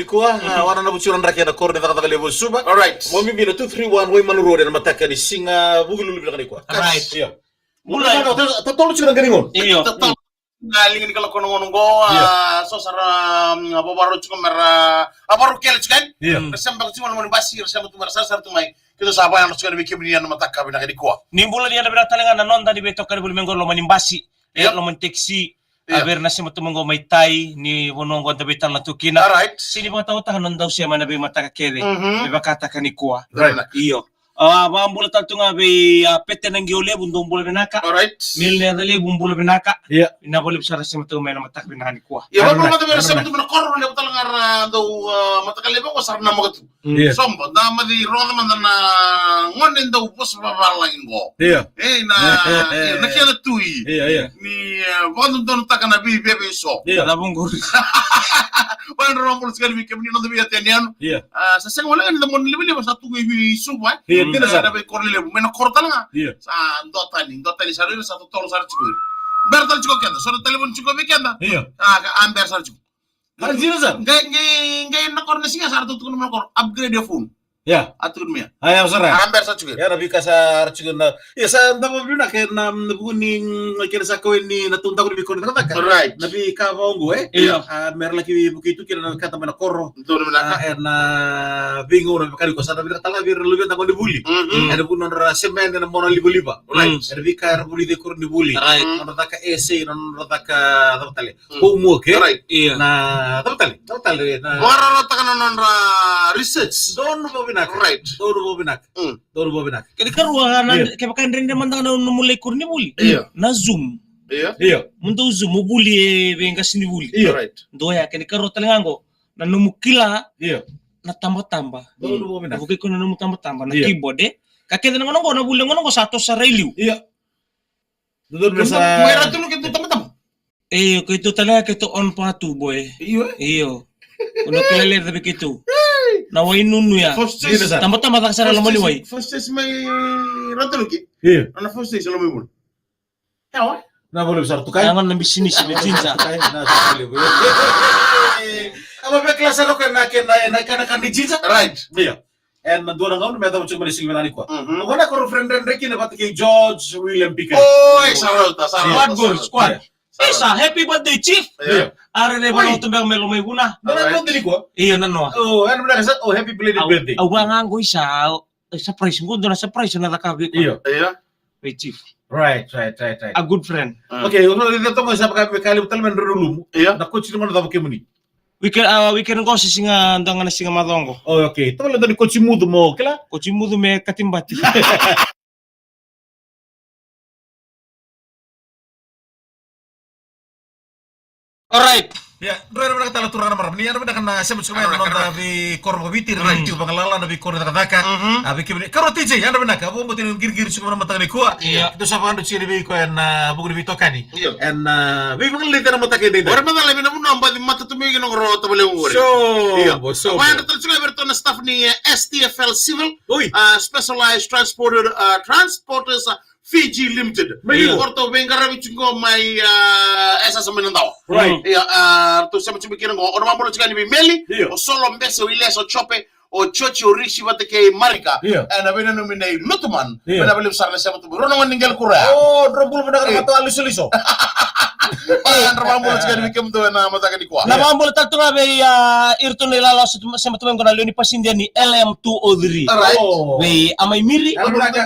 Kuwa wana na buchuran raki na korne taka taka level suba. All right. Wami bina 231 way manuro na mataka ni singa bugulu bila kwa. Right. Yeah. Mulai. Tatolo chira garingon. Iyo. Ngaling kala kono ngono go so sara babaro chukamera abaru kel chukan. Resamba chuma mo basi resamba tumara sar tumai. Kito saba yang chukani bikibni na mataka bina kadi kwa. Nimbula dia na talenga na nonda ni beto kari bulu mengor lo manimbasi. Lo manteksi. Aber nasi matumongo may tay ni wonongo da betal na tukina. Alright. Sini ba tawo tahanon daw siya manabi mataka kere. Bebakata kanikua. Right. Iyo. Maambula taltunga be pete nang giole bundong bula binaka. Alright. Milner dali bumbula binaka. Yeah. Inabolib sa rasi matumo na matak binani kuwa. Ya baru mata beres sama tu mana korro le utal ngar do mata kale ba wasar na magatu. Sombo da madi ronda mandana ngonin do bos babalangin go. Yeah. Na kela tui. Yeah. Ni bondo don takana bi bebe so. Ada bungur. Wan rombol sekali bi kemni no bi atenian. Yeah. Sa seng wala ni mon libi satu bi suba. Tina sa. Da be korle le mena kortal nga. Yeah. Sa ndotani sari satu tol sar chugo. Bertal chugo kenda. So telepon chugo bi kenda. Yeah. Amber sar chugo. Tina sa. Ngay na korne singa sar tu tukun kor upgrade your phone. Yeah. Atur mia. Aya usara. Amber sar chugo. Ya rabi kasar chigna. Ya sa ndabo bina ke na buguni kira sa ko ni natunta ko bikon taka. Right. Nabi ka bongo Iya. Merla ki bukitu kira na kata mana korro. Dor mena. Na bingo na kali ko sa nabi tala bir lubi ta ko ni buli. Ada pun nonra semen na mona liba. Right. Ada bi kar buli de kor ni buli. Right. Nonra taka essay nonra taka tale. Homework Right. Iya. na tale na Wara takana nonra research. don bobinak. Right. Don bobinak. Kaya karuwa na kaya makan rin naman na mulai kurni buli. Iya. Na zoom. Iya. Mundo zoom mo buli bengas ni buli. Right. Doya kaya karuwa talangango na numukila Iya. na tamba-tamba. Don bobinak. Bukay ko na tamba-tamba na Iya. keyboard kakita na ngo na buli ngo sato sa railiw. Iya. Don Sa sa mayra tulo kito tama-tama. Kito talaga kito on pa tu boy. Iyo. Uno kilala tabi kito. Na way nunu ya. First Dito stage. sa. Tamba-tamba tak sarala mo liway. First stage may ratulo ki. Iya. Ana first stage lo may bul. Yawa. Na boleh besar tukay. Kaya ng business medinsa. Tukay na sa libo. Ama be klasa lo kana kan di jinsa. Right. Iya. And dua orang meta mo chuma sing menani ko. Mhm. Ngona ko friend reki na bat kay George William Pickett. Oh, sarota. Squad goal, squad. Isa, happy birthday, Chief! Iya. Are na ba ito ba may lumay guna? Nana dili ko. Iyo na no. Oh, ano ba sa happy belated birthday. Awa nga ko isa, surprise mo doon na surprise na nakabi ko. Iya. Iya. Hey, Chief. Right. A good friend. Okay, dito mo sa kali tal men rulum. Iya. Na coach naman daw kemuni. We can go sa singa ndanga na singa madongo. Oh, okay. Tama lang ni coach mudo mo, kila? Kuchi mo me katimbati. Alright. Ya, dua orang kata latur nama ni ada kan saya cuma nonton di korbo bitir right tu bangalala nabi korbo takadaka abi kibini karo tije anda benak abu mutin gir cuma mata ni kuah itu sama ando ciri bi ko en buku di tokani en bi bangal lite na mata kede Ora mata labi na mo namba di mata tumigi no ro to bale ngore. so Why the tsula berto na staff ni STFL Civil Uy. Specialized Transporters Fiji Limited. Orto bengara bichungo mai esa sa menandao. Right. To sa mchumi kina ngo ono mambo chikani bi meli o solo mbese o ile so chope o chochi o rishi wate ke marika na bena no minai lutuman bena bele sarle sa mtu rono ngel kura. Oh, drobul benak mata alis-aliso. Ano mambo chikani bi kemto na mata kani kwa. Na mambo tato nga be irto nila lo sa matumengo na leoni pasindia ni LM203. Right. Be amay miri. Alright.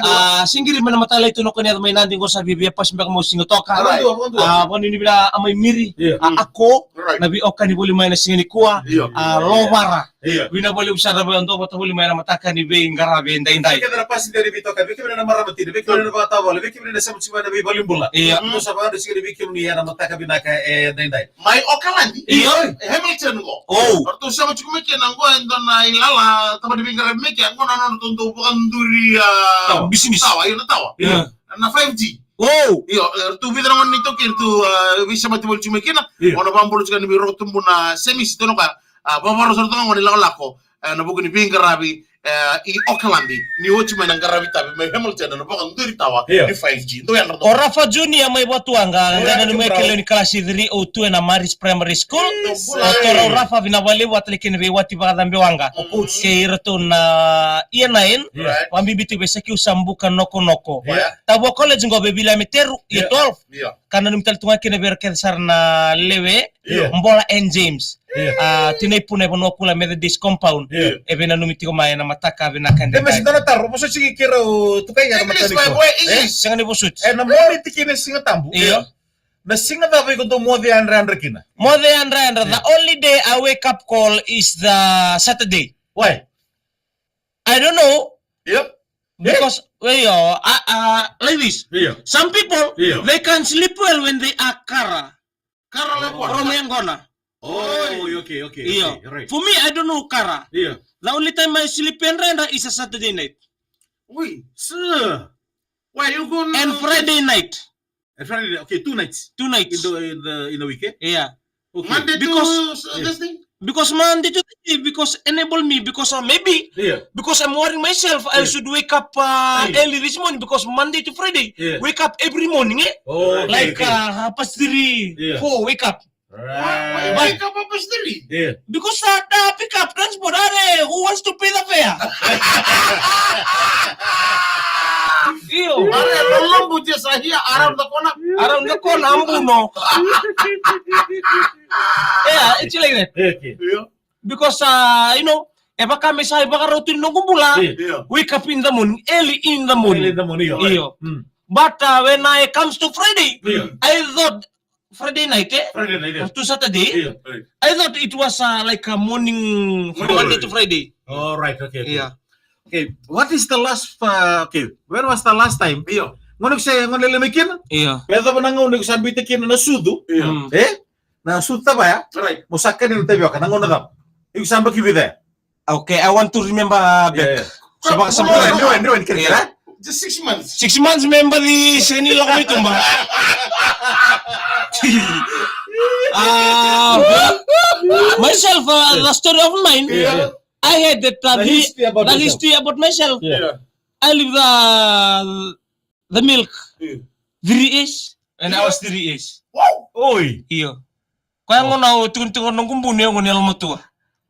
Singiri man matala ito no kanya may nanding ko sa bibia pas mbak mo singo toka. Alright. Kung ni bila amay miri. Yeah. Ako Right. nabi oka ni buli may na singini kuha. Yeah. Lomara. Iya. Wina buli usara ba ando bata buli may na mataka ni be ngarabe inday. Kita na pasin dari bitoka, biki na maramati, biki na bata wala, biki na sa mchima na bi balimbula. Iya. Ito sa ba siguro biki ni yana mataka binaka dai. Mai okalandi. Iyo. Hamilton go. Oh. Orto sa mo chukume ke nango endo na ilala tama di bingara meke ngo na no tondo bukan duri Business. tawa yun na tawa. Iya. Na 5G. Oh. Iyo tu vidra ngon nito kirtu bisa mati bol chume kina. Iya. Ono bambolo chukani bi rotumbu na semi sitono ka babaro sorto ngon ilala lako. Na buku ni bingara bi i Auckland ni wochi mana ngaravita me Hamilton no pokon nduri tawa Iya. di 5G ndo yang O Rafa Junior may watuanga ngana ni mekele ni klasi 3 o 2 na Maris Primary School. Tora Rafa vinawale watlikini be wati bakadambe wanga. Ke irato na ianain Right. wambibitu besaki usambuka noko. Iya. Tabo college ngo bebila meteru Iya. 12. Iya. Kana numtal tunga kene berkel sarna lewe Iya. mbola and James. Iya. Tinay punay bono kula Methodist compound. Iya. Ebe na numitiko maya na mataka bina kande. Mas dana taro mo sige kira to kay nga English matani my ko. boy English. Sanga ni busut. Na mo ni tikine singa tambu. Iya. Na singa da ko to mo di andre kina. More than Andra, the only day I wake up call is the Saturday. Why? I don't know Yep. because like this. Iya. Some people Yeah. they can sleep well when they are kara Karole from Yangona. Oh, okay. Yeah. Right. For me, I don't know kara. Iya. The only time I sleep in Renda is a Saturday night Wait. Sir. Why you going and Friday night. And Friday, okay, 2 nights 2 nights. in the weekend. Yeah. Okay. Monday Because- to this thing? Because Monday to Thursday, because enable me, because maybe Yeah. because I'm worrying myself, I Yeah. should wake up Yeah. early this morning because Monday to Friday, Yeah. wake up every morning, eh? Oh, Like 3:30, Yeah. 4, wake up. Why you right. wake up at 3? Yeah. Because the pick up transport, who wants to pay the fare? Iyo. Are lolong buja sahia around the corner. Around the corner, ambuno. Yeah, it's like that. Okay. Yeah. Because, eba kami sa iba karotin nung kumbula, Yeah. Yeah. wake up in the morning, early in the Early morning. in the morning. Iyo. Mm. But when I comes to Friday, Yeah. I thought Friday night, Friday night. Yeah. to Saturday, Yeah. I thought it was like a morning from Monday to Friday. All right. Okay. Yeah. Okay. What is the last? When was the last time? Iyo. Ngunok saya ngunilimikin? Yeah. Pero ba nang ngunok sabi tikin na sudu? Iyo. Na suta ba ya? Right. Musakan ni tabi ka nang ngunok. Yung samba kibide. Okay, I want to remember back. Andrew, kira-kira? Just 6 months. 6 months member di sini lang kami tumba. Myself, the story of mine, Yeah. I had that The history about the yourself. history about myself. Yeah. I live the milk Yeah. 3 years, and I was 3 years. Wow. Oy. Iyo. Kaya ngo na tukun ng kumbuni ngo nila mo tuwa.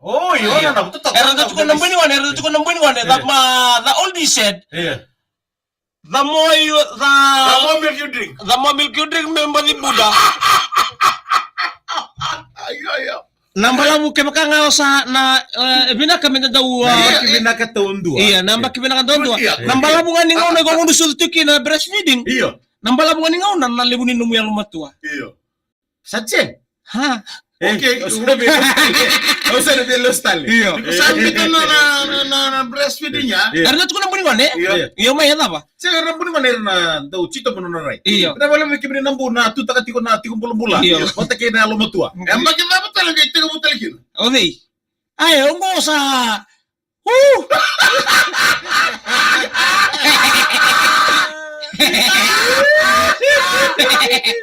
Oh, yun Yeah. na. Tutok. Era tukun ng buniwan, the oldie said, Yeah. the more Milk you drink. the more milk you drink, member ni Buddha. Ayo. Nambala mo kaya nga sa na bina kami na daw. Binakataon dua. Iya, namba kami na daw. Iya. Nambala mo nga ningaw na kung sulti na breastfeeding. Iyo. Nambala mo nga ningaw na nalibunin mo yung matua. Iyo. Satchen. Ha? Okay. Usah na bilo style. Iya. Sabi ko na breastfeeding niya. Yeah. Karena tuh nambuni wane? Iya. Iya may apa? Saya rambut mana na daw chito mo na rai. Iya. Kita boleh mikir na mbuna tu taka tiko na tiko bula. Iya. Mata kena lo matua. Yang bagi apa talaga ito mo talaga. Odi. Ay, ungo sa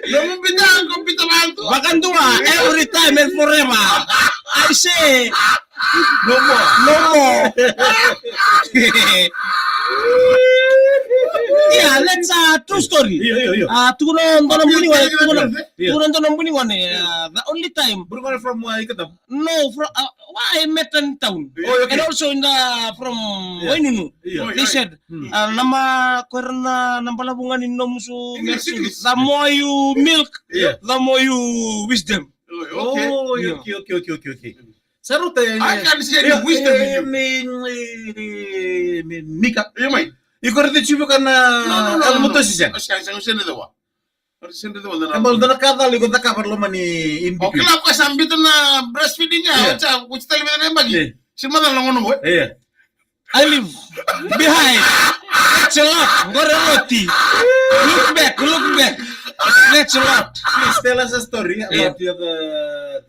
Lumubitahan ko pitalaan to. Bakan dua every time and forever. I say No more. no more. Yeah, that's a true story. Iya. Tugunan to nambuni wane. Iya. Tugunan to nambuni wane. The only time Baru mana from ikatam. no from I met in town. Oh, okay. And also in the from Yeah. Wainunu. Iya. They said nama karena nampalabungan inom so English. the more you milk, Iya. the more you wisdom. Okay. Oh, Iya. okay. Saru tayo. I can see the wisdom in you. Ni Mika. Iya, may. Iko rito chibo ka na alam mo to siya. Siya daw. Sino daw na. Kabal na nakadali ko ta kabar lo man ni in Okay lang ko sambi to na breastfeeding niya. Yeah. Cha, which tell me na bagi. Yeah. Si madal lang ngono mo. Iya. I live behind. That's a lot. What a loti. Look back. That's a lot. Please tell us a story Yeah. about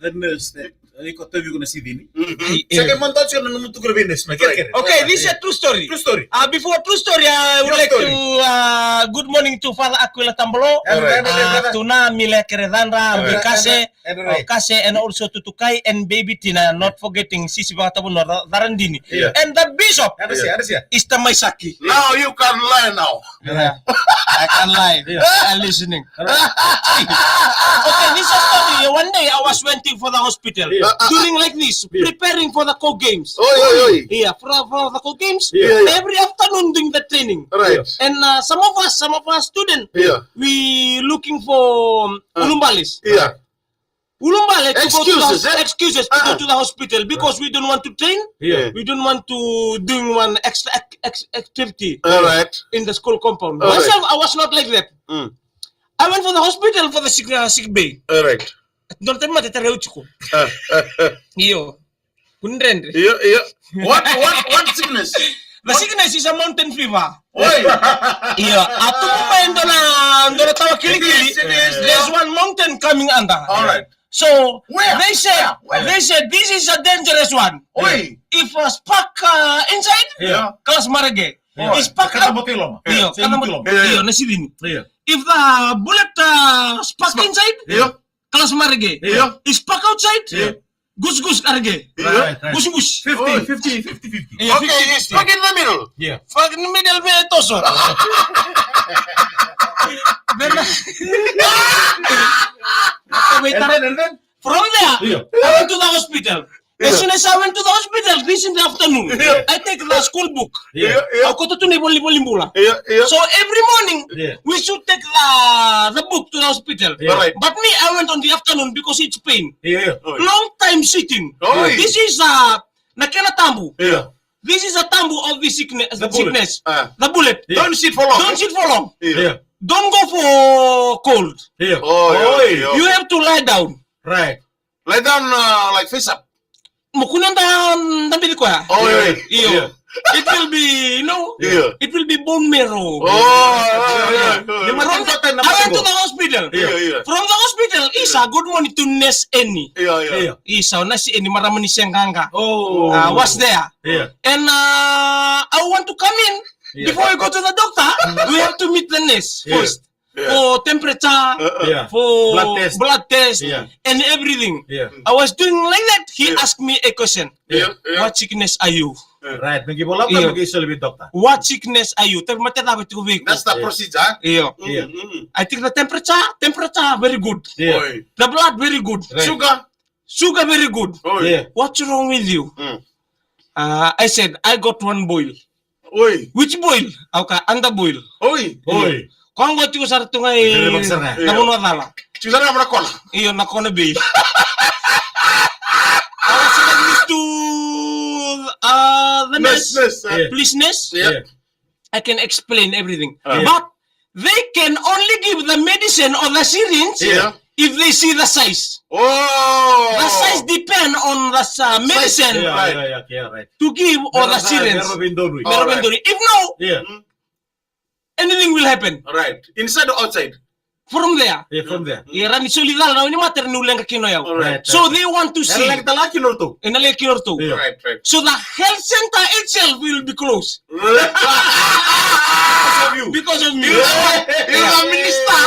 the nurse that Iko tabi kuna sidini. Yeah. Saka man touch na numutu kura business na kere. Okay, this is a true story. True story. Before true story, I would True like story. to good morning to Father Aquila Tambolo, Tuna Mile Keredandra, Kase, and also to Tukai and Baby Tina, not forgetting Sisi Batabu Darandini. Yeah. And the bishop Ada siya. is Tamaisaki. Now you can lie now. I can lie. I'm listening. Okay, this is a story. One day I was waiting for the hospital, doing like this, preparing for the co-games. Oi. Yeah, for the co-games. Yeah. Every afternoon doing the training. Right. And some of us students, Yeah. we looking for ulumbalis. Yeah. Ulumbale to Excuses, go to the, excuses to go to the hospital because we don't want to train. Yeah. We don't want to doing one extra activity All right. in the school compound. All right. Myself, I was not like that. I went for the hospital for the sick bay. All right. Don't tell me that Yo. Kundrendre. Yeah. What sickness? The sickness is a mountain fever. Oi. Yeah. At the moment, there's one mountain coming under. All right. So Where? they said Where? this is a dangerous one. Oi. If a spark inside, Yeah. kelas marage. Yeah. Is spark Kata out. botilo. Iyo, Sa botilo. iyo, nasidini. Iya. If the bullet spark inside, Yeah. kelas marage. Yeah. Is spark outside, Yeah. gus arge. Yeah. Gus. 50-50. Yeah, Okay, you stuck in the middle. Yeah. Fuck in the middle be toso. Then wait, And then? from there, Yeah. I went to the hospital. As soon as I went to the hospital, this in the afternoon, Yeah. I take the school book. Yeah. Ako to limbula. Yeah. So every morning, Yeah. we should take the book to the hospital. Yeah. Right. But me, I went on the afternoon because it's pain. Yeah. Oi. Long time sitting. Oi. This is nakena tambu. Yeah. This is a tambu of the sickness. The bullet. The bullet. Yeah. Don't sit for long. Don't sit for long. Yeah. Don't go for cold. Yeah. Oh, yeah. You have to lie down. Right. Lie down like face up. Mukunan tambili ko ya. Oh, yeah. Iyo. It will be, Yeah. it will be bone marrow. Oh, yeah. From I went to the hospital. Yeah. From the hospital, isa good morning to Nes Eni. Yeah. Isa na si Eni maramani siyanganga. Oh. Was there. Yeah. And I want to come in. Yeah. Before we go to the doctor, we have to meet the nurse Yeah. first. Yeah. For temperature, Yeah. for Blood test. test, Yeah. and everything. Yeah. I was doing like that. He Yeah. asked me a question. Yeah. What sickness are you? Right. Nag-ibolap Yeah. ka mag-issue with doctor. What sickness are you? Tell me dapat ko big. That's the Yeah. procedure. Yeah. Yeah. I think the temperature very good. Yeah. Oi. The blood very good. Right. Sugar very good. Oi. Yeah. What's wrong with you? I said I got one boil. Oi. Which boil? Okay, under boil. Oi. Oy. Kung go tiyo sa ito ngay Dili magsar nga. namuno dala. Chuzana na kola. Iyon ako na be. I was like this to the nurse. Yeah. Please nurse, Yeah. I can explain everything. Yeah. But they can only give the medicine or the syringe Yeah. if they see the size. Oh. The size depend on the medicine Yeah. Right. to give or the syringe. Meron din doon, Oh. Meron Alright. doon. If no, Yeah. anything will happen Right. Inside or outside? from there. Yeah, from there. Irani solidal na ni mater nulang kakinoyaw. Alright. So they want to see Meron lang talaki no to. in a lake or two. Yeah. Right. So the health center itself will be closed because of me. You're a minister.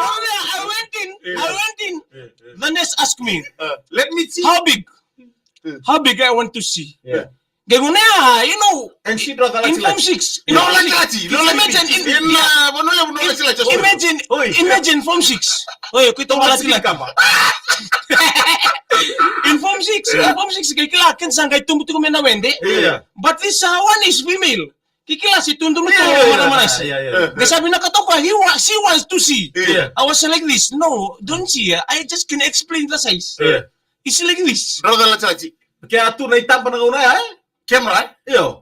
From there, I went in. The nurse asked me, Let me see. how big? How big I want to see. Yeah. Gaguna, And she draw in Form 6. No like lati. No like Imagine, Oy. imagine Form 6. Oy, kuito pala sila ka ba? In Form 6, kay kilakan sang kay tumutu ko na wende. Yeah. But this one is female. Kikila si tundun ito maramas. Yeah. Kasi sabi na katoka, she wants to see. Yeah. I was like this. No, don't see. I just can explain the size. Yeah. It's like this. Brother lati. Kaya ito na itampa ng una Camera. Yo.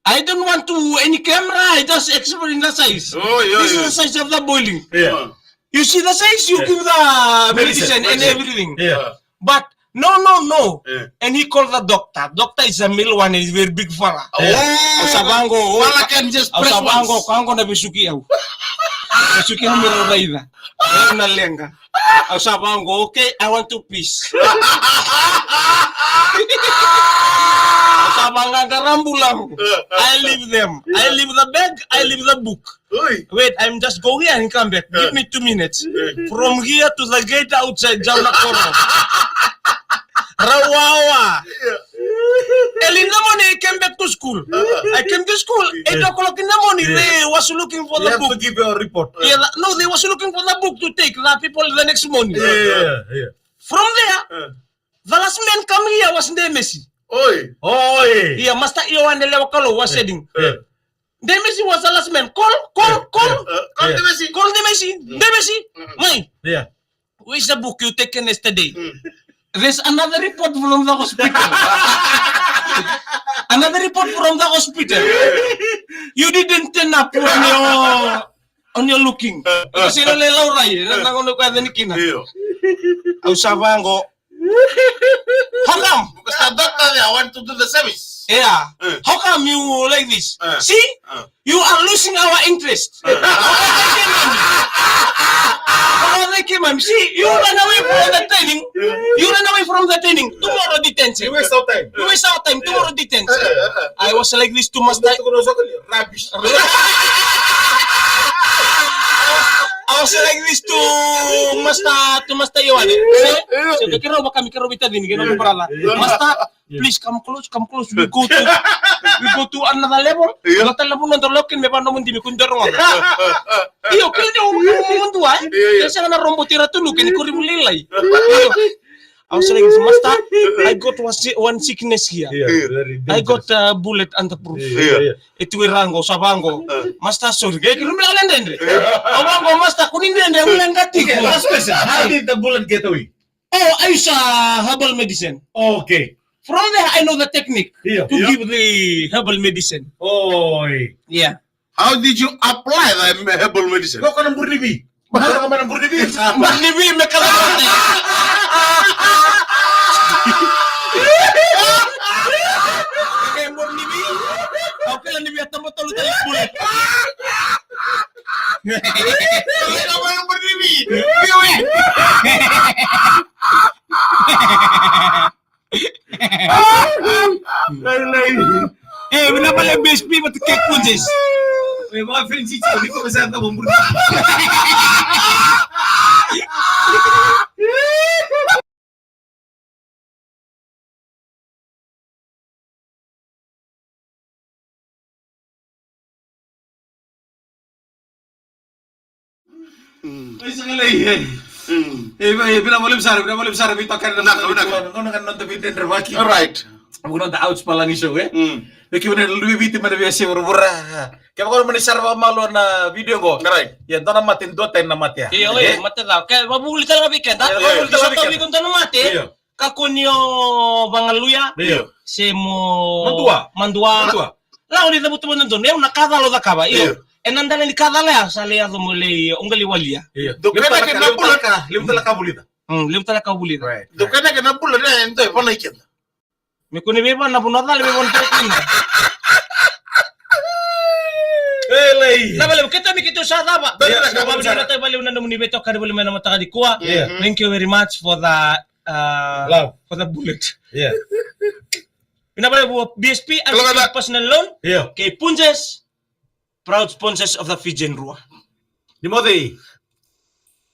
I don't want to any camera. I just explain the size. Oh, yeah. This is the size of the boiling. Yeah. You see the size, you give the medicine and everything. Yeah. But no. Yeah. And he called the doctor. Doctor is a male one, is very big fella. Oh. Sabango. Wala can just press Sabango, once. kango na bisuki ako. Masuki humiro raida. Na lenga. Au sabango, okay, I want to peace. Sabanga garambulang. I leave them. I leave the bag, I leave the book. Wait, I'm just going here and come back. Give me 2 minutes. From here to the gate outside Jamna Koro. Rawawa. Early in the morning, I came back to school. I came to school 8 o'clock in the morning. They was looking for the You have book. to give your report. Yeah, no, they was looking for the book to take the people the next morning. Yeah. From there, the last man come here was Demesi. Oi. Yeah, Master Io and the Lewakalo was saying. Demesi was the last man. Call Come to Messi. Demesi. Mine, Yeah. where's the book you taken yesterday? There's another report from the hospital. Another report from the hospital. You didn't turn up on your looking. Kasi nalalaw ray. Nangangulo ka din kina. Iyo. Au sabango. How come? Because the doctor there want to do the service. Yeah. How come you like this? See? You are losing our interest. See, you run away from the training. Tomorrow detention. You waste our time. You waste our time. Tomorrow detention. I was like this to Master. Rubbish. I was like this to Master Yohane. So kira ba kami karobita din gino parala. Master, please come close. We go to another level. Gata level nang terlokin me pano mundi mi kundarong. Iyo kaya mo mundu ay. Kasi na rombo tira tulu kini ko rimulilay. I was like, Master, I got one sickness here. I got a bullet under proof. Itu rango sabango. Master sorry. Kaya kirumila lendendre. Abango Master kuning dendre ulang kati. Last question. How did the bullet get away? Oh, I use herbal medicine. Okay. From there, I know the technique Yeah. to give the herbal medicine. Yeah. How did you apply the herbal medicine? Kau kan burnibi. Baru kamu nang burnibi. Burnibi mekalakate. Okay, burnibi. Okay, lang nibi atang betul tadi bullet. Kamu yang berdiri. Binabalik BSP ba't cake punches? May mga friends si Chow, hindi ko masaya na burnibi. Ay, sa kalay. Pinamalim sara, bito ka na nang video waki. All right. Ako nang outs pa lang iso Lagi mana lebih biti mana biasa berbura. Kaya kalau mana sarwa malo na video ko. Right. Ya tanam matin do ten na mati ya. Iya, mati daw. Kaya mabuli talaga weekend. Mabuli talaga weekend. Kung tanong mati, kakunyo bangaluya. Semo Mandua. Lao ni tabuto mo nandun. Yung nakadalo da kaba. Iyo. Nandala ni kadala salia do muli ungali walia. Dukana ke napula ka. Lim talaga bulita. Lim talaga bulita. Right. Dukana ke napula na ento pa na ikin. Me kuni beba na punota le bebon tekin. Nabale kita mi kito sa daba. Nabale na tayo baliw na muni beto ka baliw na mata di kuha. Thank you very much for the love for the bullet. Yeah. Pinabale bu BSP as personal loan. Yeah. Kay Punjes, proud sponsors of the Fijian Rua. Dimothy,